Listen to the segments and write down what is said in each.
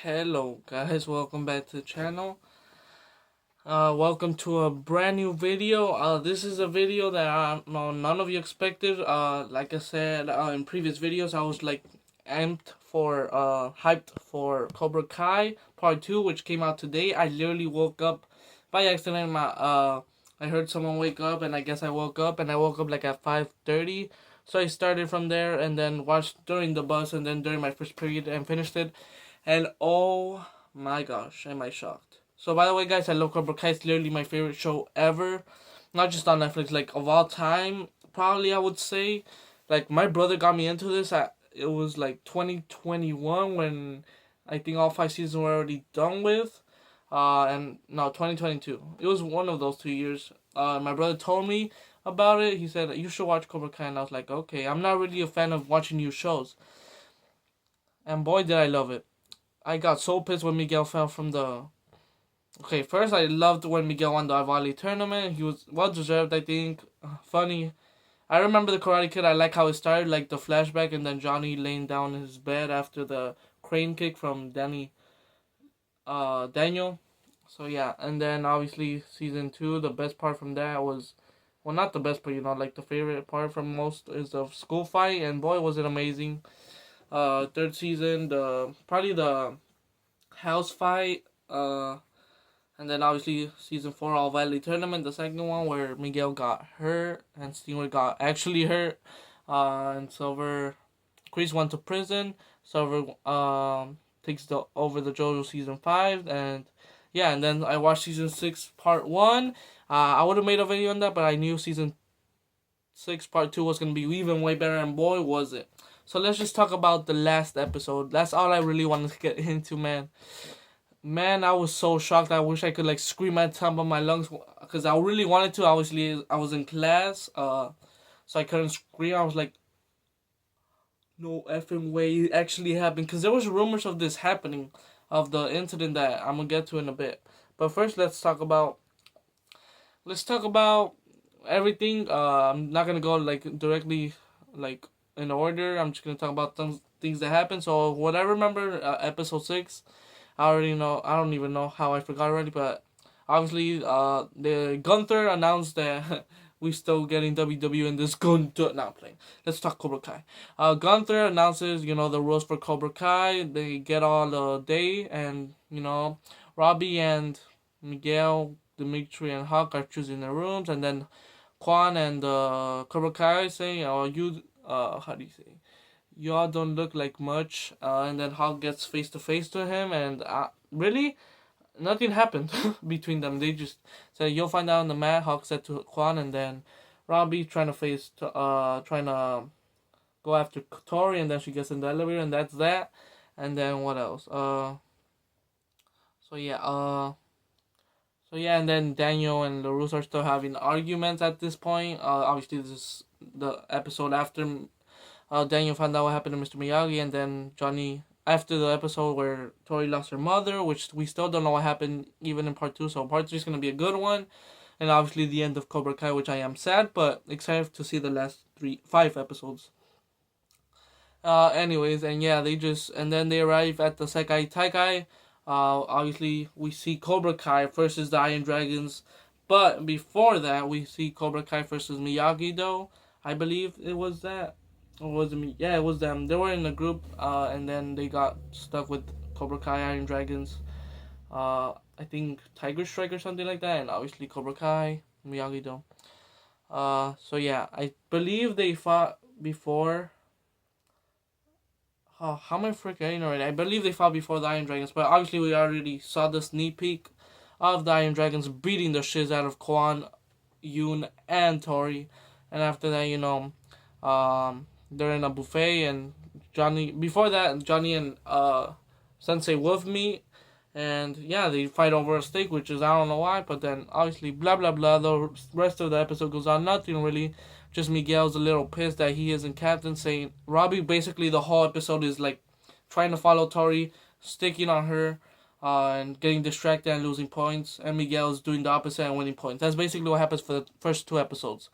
Hello guys, welcome back to the channel. Welcome to a brand new video. This is a video that none of you expected. Like I said in previous videos, I was like hyped for Cobra Kai Part 2, which came out today. I literally woke up by accident. I heard someone wake up, and I guess I woke up, and I woke up like at 5:30. So I started from there, and then watched during the bus, and then during my first period, and finished it. And oh my gosh, am I shocked. So by the way guys, I love Cobra Kai. It's literally my favorite show ever. Not just on Netflix, like of all time, probably I would say. Like my brother got me into this. It was like 2021 when I think all 5 seasons were already done with. And no, 2022. It was one of those 2 years. My brother told me about it. He said, you should watch Cobra Kai. And I was like, okay. I'm not really a fan of watching new shows. And boy, did I love it. I got so pissed when Miguel fell from the... Okay, first I loved when Miguel won the volley tournament. He was well-deserved, I think. Funny. I remember the Karate Kid. I like how it started, like the flashback, and then Johnny laying down in his bed after the crane kick from Daniel. So yeah, and then obviously season 2, the best part from that was... Well, not the best, but like the favorite part from most is the school fight, and boy, was it amazing. Third season, probably the house fight, and then obviously season 4, All Valley Tournament, the second one where Miguel got hurt and Stingray got actually hurt, and Silver, Chris went to prison. Silver takes over the JoJo season 5, and yeah, and then I watched season 6 part 1. I would have made a video on that, but I knew season 6 part 2 was gonna be even way better, and boy was it. So let's just talk about the last episode. That's all I really wanted to get into, man. Man, I was so shocked. I wish I could like scream at the top of my lungs because I really wanted to. Obviously, I was in class, so I couldn't scream. I was like, no effing way it actually happened, because there was rumors of this happening, of the incident that I'm gonna get to in a bit. But first, let's talk about everything. I'm not gonna go like directly like in order. I'm just gonna talk about some things that happened. So what I remember, episode 6, I already know. I don't even know how I forgot already, but obviously, the Gunther announced that we still getting WWE in this Gunther. Not playing. Let's talk Cobra Kai. Gunther announces, the rules for Cobra Kai. They get all the day, and Robbie and Miguel, Dimitri, and Hawk are choosing their rooms, and then Quan and Cobra Kai say, "Oh, you, how do you say? Y'all don't look like much." And then Hawk gets face to face to him, and really, nothing happened between them. They just said, "You'll find out on the mat." Hawk said to Quan, and then Robbie trying to go after Tori, and then she gets in the elevator, and that's that. And then what else? So yeah, and then Daniel and LaRusse are still having arguments at this point. Obviously, this is the episode after Daniel found out what happened to Mr. Miyagi, and then Johnny, after the episode where Tori lost her mother, which we still don't know what happened even in part 2, so part 3 is going to be a good one. And obviously the end of Cobra Kai, which I am sad, but excited to see the last 5 episodes. Anyways, and yeah, and then they arrive at the Sekai Taikai. Obviously, we see Cobra Kai versus the Iron Dragons, but before that, we see Cobra Kai versus Miyagi-Do. I believe it was that. Or was it me? Yeah, it was them. They were in a group, and then they got stuck with Cobra Kai, Iron Dragons. I think Tiger Strike or something like that, and obviously Cobra Kai, Miyagi-Do. So yeah, I believe they fought before. Oh, how am I forgetting already? I believe they fought before the Iron Dragons, but obviously we already saw the sneak peek of the Iron Dragons beating the shiz out of Quan, Yoon, and Tori. And after that, they're in a buffet, and before that, Johnny and Sensei Wolf meet, and yeah, they fight over a steak, which is, I don't know why, but then obviously blah blah blah. The rest of the episode goes on, nothing really. Just Miguel's a little pissed that he isn't captain, saying Robbie basically the whole episode is like trying to follow Tori, sticking on her, and getting distracted and losing points, and Miguel's doing the opposite and winning points. That's basically what happens for the first 2 episodes.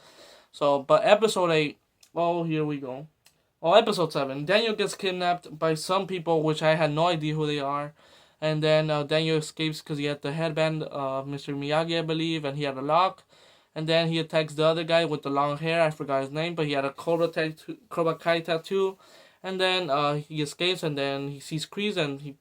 So, but episode 8, oh, here we go. Oh, episode 7, Daniel gets kidnapped by some people, which I had no idea who they are. And then Daniel escapes because he had the headband of Mr. Miyagi, I believe, and he had a lock. And then he attacks the other guy with the long hair. I forgot his name, but he had a Cobra Kai tattoo. And then he escapes, and then he sees Kreese, and he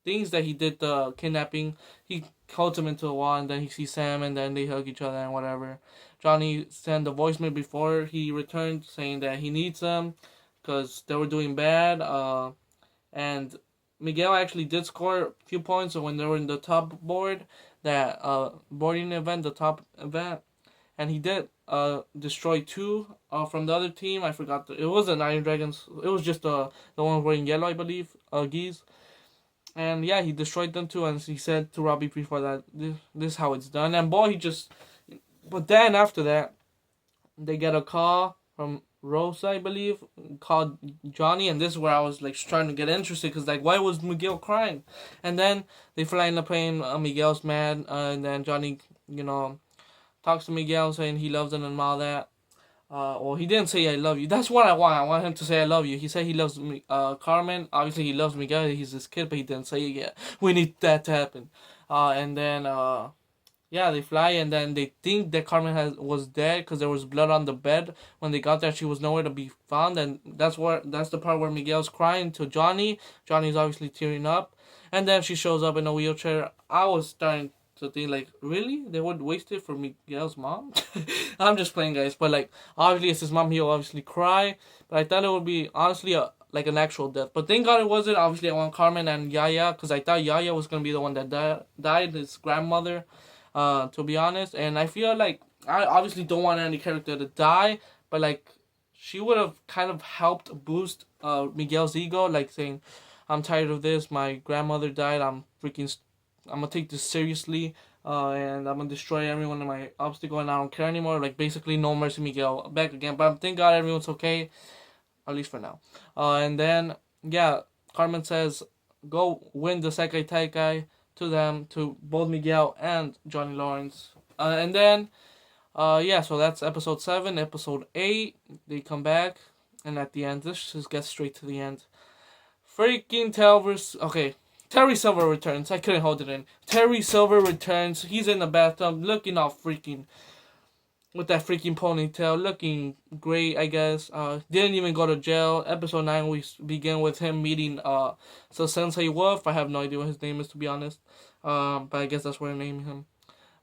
thinks that he did the kidnapping. He holds him into a wall, and then he sees Sam, and then they hug each other and whatever. Johnny sent a voicemail before he returned saying that he needs them because they were doing bad. And Miguel actually did score a few points when they were in the top board, that boarding event, the top event. And he did destroy two from the other team. I forgot. It wasn't Iron Dragons. It was just the one wearing yellow, I believe, Geese. And yeah, he destroyed them too. And he said to Robbie before that, this is how it's done. And boy, he just... But then after that, they get a call from Rosa, I believe, called Johnny. And this is where I was like trying to get interested. Because like, why was Miguel crying? And then they fly in the plane. Miguel's mad. And then Johnny, talks to Miguel saying he loves him and all that. Well, he didn't say I love you. That's what I want. I want him to say I love you. He said he loves me, Carmen. Obviously, he loves Miguel. He's his kid, but he didn't say it yet. We need that to happen. And then, yeah, they fly, and then they think that Carmen was dead because there was blood on the bed. When they got there, she was nowhere to be found, and that's the part where Miguel's crying to Johnny. Johnny's obviously tearing up, and then she shows up in a wheelchair. I was starting to think, like, really? They would waste it for Miguel's mom? I'm just playing, guys. But, like, obviously it's his mom. He'll obviously cry. But I thought it would be, honestly, like an actual death. But thank God it wasn't. Obviously, I want Carmen and Yaya. Because I thought Yaya was going to be the one that died. His grandmother, to be honest. And I feel like I obviously don't want any character to die. But, like, she would have kind of helped boost Miguel's ego. Like, saying, I'm tired of this. My grandmother died. I'm gonna take this seriously, and I'm gonna destroy everyone in my obstacle, and I don't care anymore. Like, basically, no mercy, Miguel, back again. But thank God everyone's okay, at least for now. And then, yeah, Carmen says, go win the Sekai Taikai to them, to both Miguel and Johnny Lawrence. And then, yeah, so that's episode 7. Episode 8, they come back, and at the end, this just gets straight to the end. Freaking Terry Silver returns. I couldn't hold it in. Terry Silver returns. He's in the bathtub looking all freaking... with that freaking ponytail. Looking great, I guess. Didn't even go to jail. Episode 9, we begin with him meeting so Sensei Wolf. I have no idea what his name is, to be honest. But I guess that's what I named him.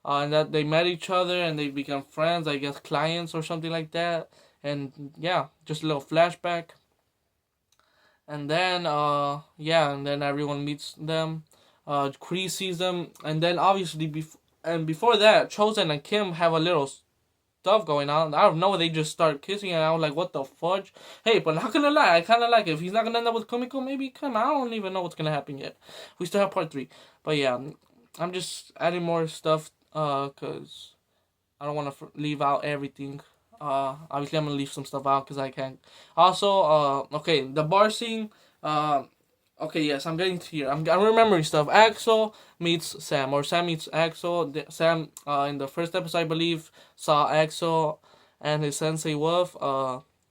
And that they met each other and they become friends. I guess clients or something like that. And yeah, just a little flashback. And then, yeah, and then everyone meets them. Kreese sees them, and then obviously before that, Chosen and Kim have a little stuff going on. I don't know, they just start kissing, and I was like, what the fudge? Hey, but not gonna lie, I kind of like it. If he's not gonna end up with Kumiko, maybe Kim. I don't even know what's gonna happen yet. We still have part 3, but yeah, I'm just adding more stuff, cause I don't want to leave out everything. Obviously I'm gonna leave some stuff out because I can't. Also, okay, the bar scene. Okay, yes, I'm getting to here. I'm remembering stuff. Axel meets Sam, or Sam meets Axel. Sam, in the first episode, I believe, saw Axel and his sensei Wolf.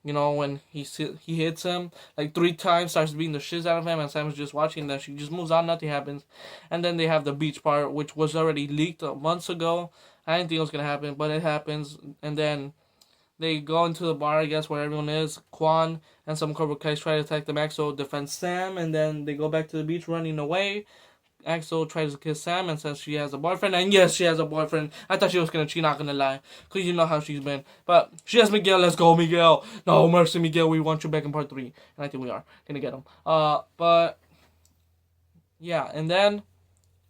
When he hits him like 3 times, starts beating the shit out of him, and Sam's just watching. Then she just moves on, nothing happens, and then they have the beach part, which was already leaked months ago. I didn't think it was gonna happen, but it happens, and then they go into the bar, I guess, where everyone is. Quan and some Cobra Kai's try to attack them. Axel defends Sam, and then they go back to the beach running away. Axel tries to kiss Sam and says she has a boyfriend. And yes, she has a boyfriend. I thought she was going to cheat, not going to lie. Because you know how she's been. But she has Miguel. Let's go, Miguel. No mercy, Miguel. We want you back in part 3. And I think we are going to get him. But, yeah. And then,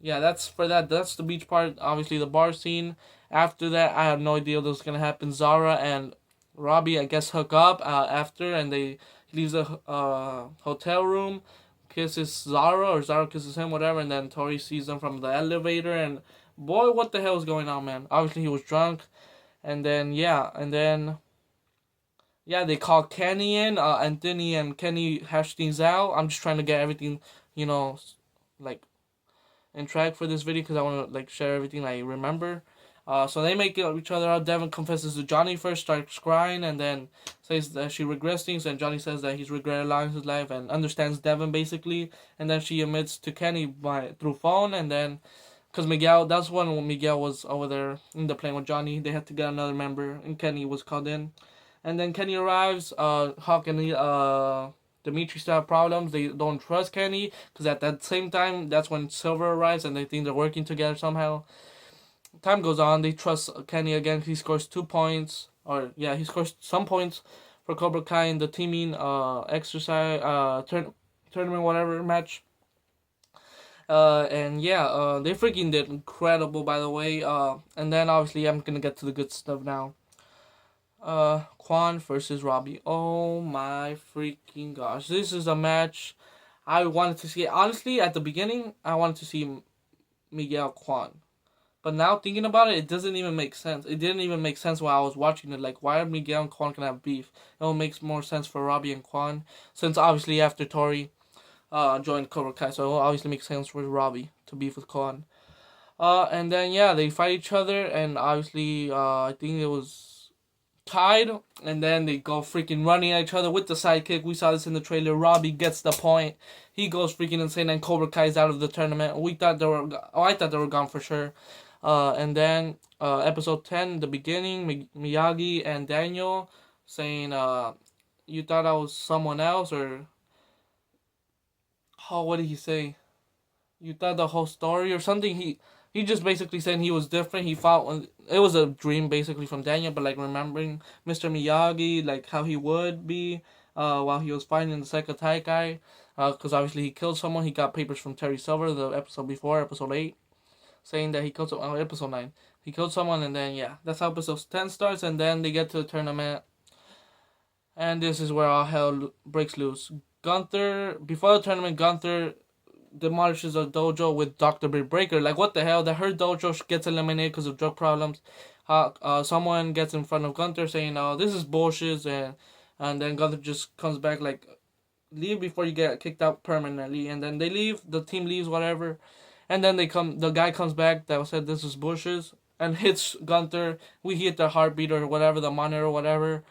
yeah, that's the beach part. Obviously, the bar scene. After that, I have no idea what was going to happen. Zara and Robbie, I guess, hook up after, and he leaves the hotel room, kisses Zara, or Zara kisses him, whatever, and then Tori sees them from the elevator, and boy, what the hell is going on, man? Obviously, he was drunk, and then, yeah, they call Kenny in. Anthony and Kenny hash things out. I'm just trying to get everything, like, in track for this video, because I want to, like, share everything I remember. So they make each other up. Devin confesses to Johnny first, starts crying, and then says that she regrets things, and Johnny says that he's regretted a lot in his life and understands Devin basically. And then she admits to Kenny through phone, and then because Miguel, that's when Miguel was over there in the plane with Johnny. They had to get another member, and Kenny was called in. And then Kenny arrives. Hawk and Dimitri still have problems. They don't trust Kenny because at that same time, that's when Silver arrives, and they think they're working together somehow. Time goes on. They trust Kenny again. He scores 2 points, or yeah, he scores some points for Cobra Kai in the teaming exercise tournament whatever match. And yeah, they freaking did incredible, by the way. And then obviously I'm gonna get to the good stuff now. Quan versus Robbie. Oh my freaking gosh, this is a match I wanted to see. Honestly, at the beginning, I wanted to see Miguel Quan. But now thinking about it, it doesn't even make sense. It didn't even make sense while I was watching it. Like, why are Miguel and Quan gonna have beef? It makes more sense for Robbie and Quan, since obviously after Tori joined Cobra Kai, so it obviously makes sense for Robbie to beef with Quan. And then yeah, they fight each other, and obviously I think it was tied, and then they go freaking running at each other with the sidekick. We saw this in the trailer. Robbie gets the point. He goes freaking insane, and Cobra Kai is out of the tournament. I thought they were gone for sure. And then episode 10, the beginning, Miyagi and Daniel saying, you thought I was someone else, or what did he say? You thought the whole story or something. He just basically said he was different. He fought. It was a dream basically from Daniel, but like remembering Mr. Miyagi, like how he would be while he was fighting the second guy. Because obviously he killed someone. He got papers from Terry Silver the episode before, episode 8. Saying that he killed someone, episode 9. He killed someone, and then, yeah, that's how episode 10 starts, and then they get to the tournament. And this is where all hell breaks loose. Before the tournament, Gunther demolishes a dojo with Dr. Britt Breaker. Like, what the hell? That her dojo gets eliminated because of drug problems. Someone gets in front of Gunther saying, this is bullshit, and then Gunther just comes back like, leave before you get kicked out permanently. And then they leave, the team leaves, whatever. And then the guy comes back that said this is bushes and hits Gunther. We hit the heartbeat or whatever, the monitor or whatever.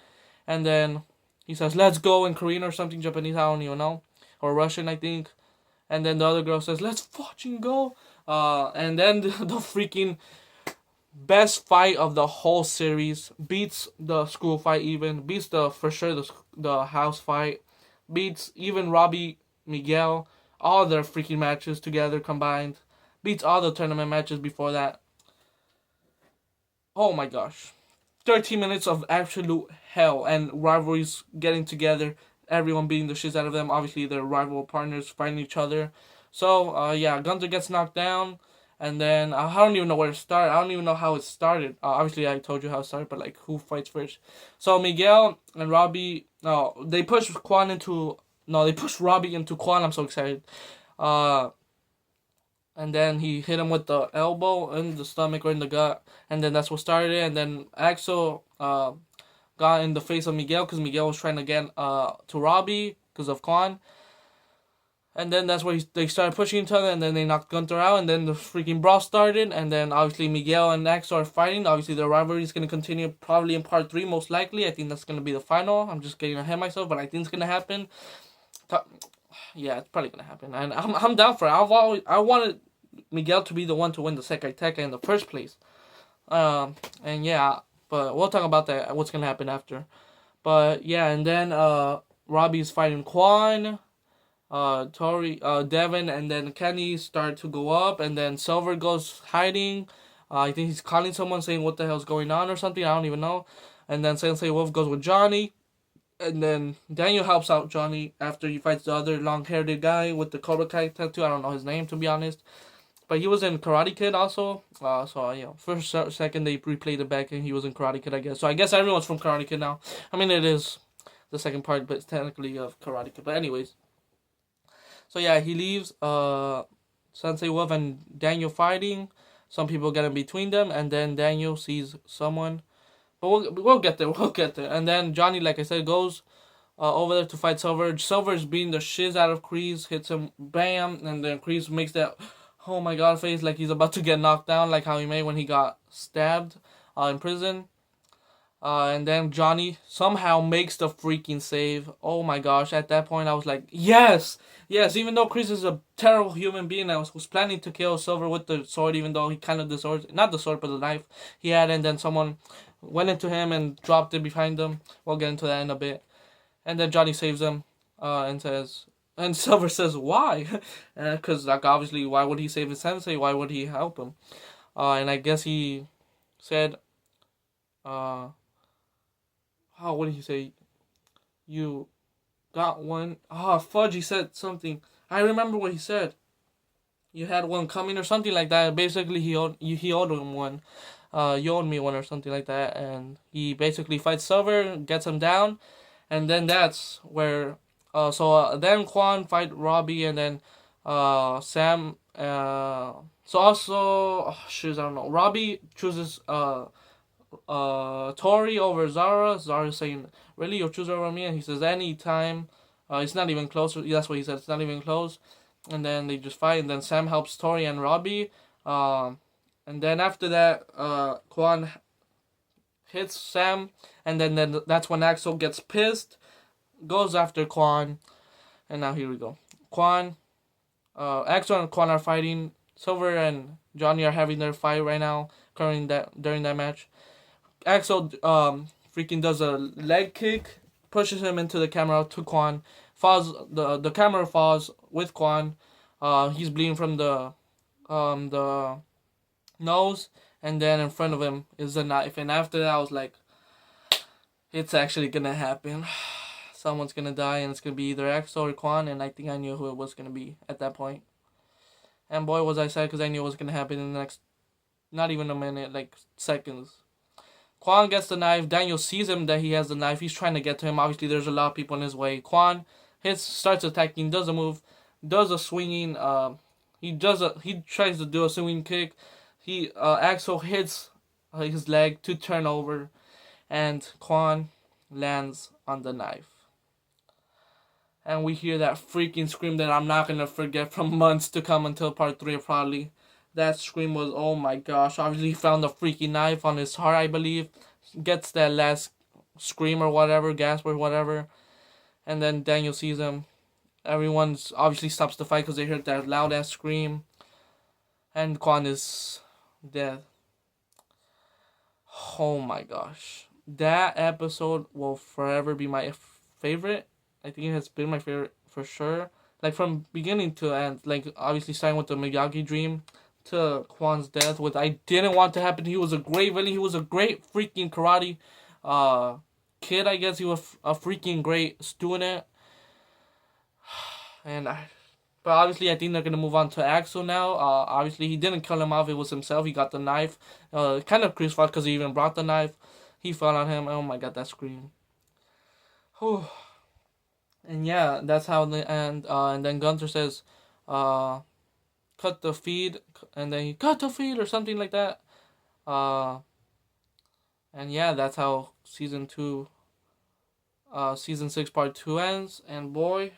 And then he says, let's go in Korean or something, Japanese, I don't even know. Or Russian, I think. And then the other girl says, let's fucking go. And then the freaking best fight of the whole series. Beats the school fight even. Beats the house fight. Beats even Robbie, Miguel. All their freaking matches together combined. Beats all the tournament matches before that. Oh my gosh. 13 minutes of absolute hell and rivalries getting together. Everyone beating the shit out of them. Obviously, their rival partners fighting each other. So, yeah, Gunther gets knocked down. And then, I don't even know where to start. I don't even know how it started. Obviously, I told you how it started, but, like, who fights first? So, Miguel and Robbie... they push Robbie into Quan. I'm so excited. And then he hit him with the elbow in the stomach or in the gut. And then that's what started it. And then Axel got in the face of Miguel because Miguel was trying to get to Robbie because of Quan. And then that's where they started pushing each other. And then they knocked Gunther out. And then the freaking brawl started. And then obviously Miguel and Axel are fighting. Obviously the rivalry is going to continue probably in part 3 most likely. I think that's going to be the final. I'm just getting ahead of myself. But I think it's going to happen. Yeah, it's probably gonna happen, and I'm down for it. I wanted Miguel to be the one to win the Sekai Tekka in the first place, and yeah, but we'll talk about that. What's gonna happen after, but yeah, and then Robbie's fighting Quan, Tori, Devin, and then Kenny start to go up, and then Silver goes hiding. I think he's calling someone saying what the hell's going on or something. I don't even know, and then Sensei Wolf goes with Johnny. And then Daniel helps out Johnny after he fights the other long-haired guy with the Cobra Kai tattoo. I don't know his name, to be honest. But he was in Karate Kid also. So, you know, first, second, they replayed it back and he was in Karate Kid, I guess. So, I guess everyone's from Karate Kid now. I mean, it is the second part, but it's technically of Karate Kid. But anyways. So, yeah, he leaves Sensei Wolf and Daniel fighting. Some people get in between them. And then Daniel sees someone. But we'll get there. And then Johnny, like I said, goes over there to fight Silver. Silver's beating the shiz out of Kreese, hits him, bam, and then Kreese makes that oh my god face like he's about to get knocked down, like how he made when he got stabbed in prison. And then Johnny somehow makes the freaking save. Oh my gosh, at that point I was like, yes! Yes, even though Chris is a terrible human being that was planning to kill Silver with the sword, even though he kind of the sword, not the sword, but the knife he had, and then someone went into him and dropped it behind him. We'll get into that in a bit. And then Johnny saves him and says, and Silver says, why? Because, like, obviously, why would he save his sensei? Why would he help him? And I guess he said, oh, what did he say? You got one. Oh, fudge, he said something. I remember what he said. You had one coming or something like that. Basically, he owed him one. You owed me one or something like that. And he basically fights Silver, gets him down. And then that's where... then Quan fight Robbie, and then Sam... so also... Oh, shoot, I don't know. Robbie chooses... Tori over Zara. Zara's saying, really, you'll choose over me? And he says, anytime. It's not even close. That's what he said. It's not even close. And then they just fight. And then Sam helps Tori and Robbie. And then after that, Quan hits Sam. And then that's when Axel gets pissed. Goes after Quan. And now here we go. Axel and Quan are fighting. Silver and Johnny are having their fight right now. During that match. Axel freaking does a leg kick, pushes him into the camera to Quan. The camera falls with Quan. He's bleeding from the nose, and then in front of him is the knife. And after that, I was like, it's actually gonna happen. Someone's gonna die, and it's gonna be either Axel or Quan. And I think I knew who it was gonna be at that point. And boy, was I sad, because I knew it was gonna happen in the next, not even a minute, like seconds. Quan gets the knife. Daniel sees him that he has the knife. He's trying to get to him. Obviously, there's a lot of people in his way. Quan starts attacking, does a move, does a swinging. He tries to do a swinging kick. Axel hits his leg to turn over, and Quan lands on the knife. And we hear that freaking scream that I'm not gonna forget from months to come until part 3 probably. That scream was, oh my gosh. Obviously, he found the freaking knife on his heart, I believe. Gets that last scream or whatever, gasp or whatever. And then Daniel sees him. Everyone's obviously stops the fight because they heard that loud ass scream. And Quan is dead. Oh my gosh. That episode will forever be my favorite. I think it has been my favorite for sure. Like, from beginning to end. Like, obviously starting with the Miyagi dream to Quan's death, which I didn't want to happen. He was a great villain. He was a great freaking karate kid, I guess. He was a freaking great student. But obviously I think they're going to move on to Axel now. Obviously he didn't kill him off. It was himself. He got the knife. Kind of Chris fault because he even brought the knife. He fell on him. Oh my god, that scream. Whew. And yeah, that's how they end. And then Gunther says, cut the feed, and then he cut the feed or something like that. And yeah, that's how season 6 part 2 ends. And boy,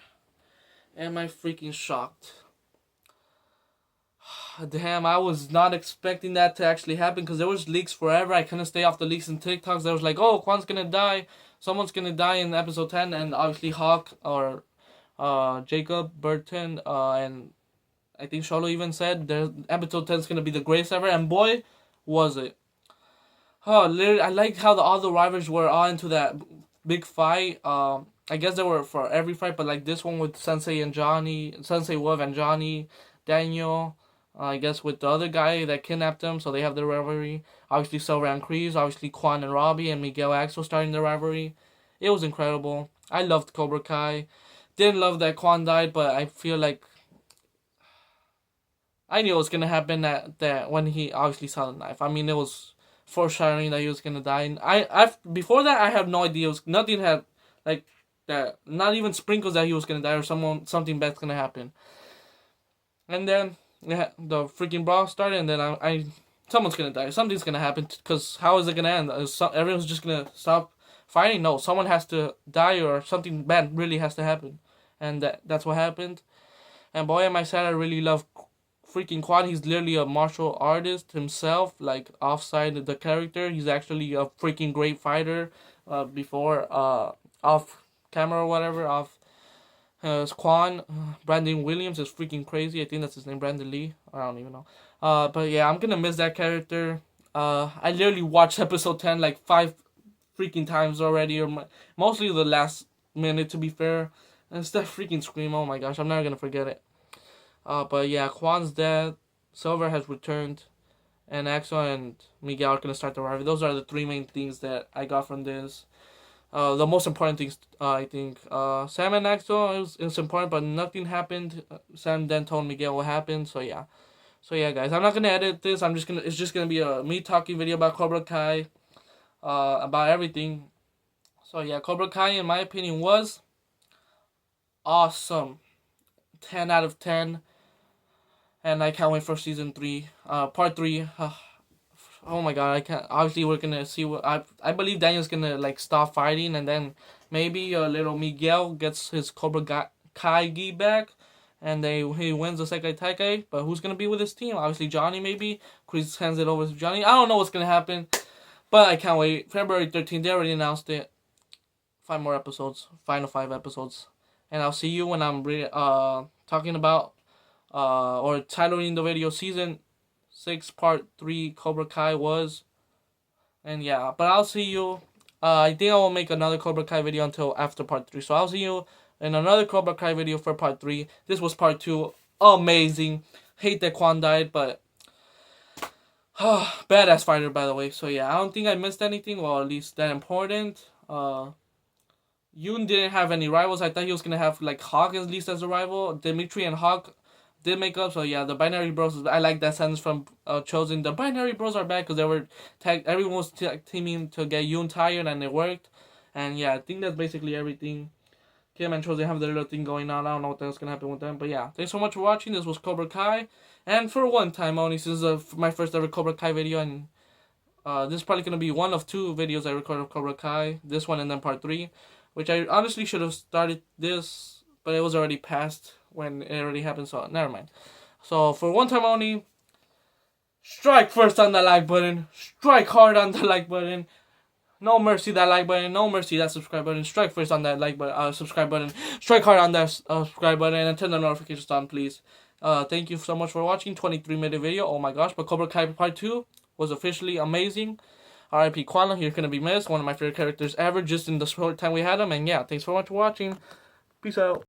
am I freaking shocked. Damn, I was not expecting that to actually happen, because there was leaks forever. I couldn't stay off the leaks and TikToks. There was like, oh, Quan's gonna die. Someone's gonna die in episode 10, and obviously Hawk or Jacob Burton and I think Sholo even said episode 10 is going to be the greatest ever, and boy, was it. Oh, literally, I like how all the rivals were all into that big fight. I guess they were for every fight, but like this one with Sensei Wolf and Johnny, Daniel, I guess with the other guy that kidnapped him, so they have their rivalry. Obviously Silver and Kreese, obviously Quan and Robbie, and Miguel Axel starting their rivalry. It was incredible. I loved Cobra Kai. Didn't love that Quan died, but I feel like I knew it was gonna happen that when he obviously saw the knife. I mean, it was foreshadowing that he was gonna die. And I before that I have no idea. Nothing had like that. Not even sprinkles that he was gonna die or something bad's gonna happen. And then the freaking brawl started, and then someone's gonna die. Something's gonna happen, because how is it gonna end? Everyone's just gonna stop fighting? No, someone has to die or something bad really has to happen, and that's what happened. And boy, am I sad. I really love freaking Quan, he's literally a martial artist himself, like offside the character. He's actually a freaking great fighter. Before off camera or whatever, off Quan, Brandon Williams is freaking crazy. I think that's his name, Brandon Lee. I don't even know. But yeah, I'm gonna miss that character. I literally watched episode 10 like 5 freaking times already, or mostly the last minute to be fair. And it's that freaking scream. Oh my gosh, I'm never gonna forget it. But yeah, Quan's dead. Silver has returned, and Axel and Miguel are gonna start the rivalry. Those are the 3 main things that I got from this. The most important things, I think, Sam and Axel is important, but nothing happened. Sam then told Miguel what happened. So yeah, guys, I'm not gonna edit this. It's just gonna be a me talking video about Cobra Kai, about everything. So yeah, Cobra Kai, in my opinion, was awesome. 10 out of 10. And I can't wait for season 3, part 3. Oh my god, I can't. Obviously, we're gonna see what I believe Daniel's gonna like stop fighting, and then maybe little Miguel gets his Cobra Kai gi back, and he wins the Sekai Taikai. But who's gonna be with his team? Obviously, Johnny maybe. Chris hands it over to Johnny. I don't know what's gonna happen, but I can't wait. February 13th, they already announced it. 5 more episodes, final 5 episodes, and I'll see you when I'm talking about or titling the video season 6 part 3 Cobra Kai was. And yeah, but I'll see you. I think I will make another Cobra Kai video until after part 3. So I'll see you in another Cobra Kai video for part 3. This was part 2. Amazing. Hate that Quan died, but badass fighter, by the way. So yeah, I don't think I missed anything. Well, at least that important. Yoon didn't have any rivals. I thought he was gonna have like Hawk at least as a rival. Dimitri and Hawk did make up. So yeah, the Binary Bros. I like that sentence from Chosen. The Binary Bros are back because they were everyone was teaming to get Yoon tired, and it worked. And yeah, I think that's basically everything. Kim and Chosen have their little thing going on. I don't know what that's gonna happen with them, but yeah, thanks so much for watching. This was Cobra Kai, and for one time only, since my first ever Cobra Kai video, and this is probably gonna be one of 2 videos I recorded of Cobra Kai. This one and then part 3. Which I honestly should have started this, but it was already past when it already happened, so never mind. So for one time only, strike first on the like button. Strike hard on the like button. No mercy that like button. No mercy that subscribe button. Strike first on that like button, subscribe button. Strike hard on that subscribe button, and turn the notifications on, please. Thank you so much for watching. 23-minute video. Oh my gosh, but Cobra Kai Part 2 was officially amazing. R.I.P. Quan, you're gonna be missed. One of my favorite characters ever, just in the short time we had him. And yeah, thanks so much for watching. Peace out.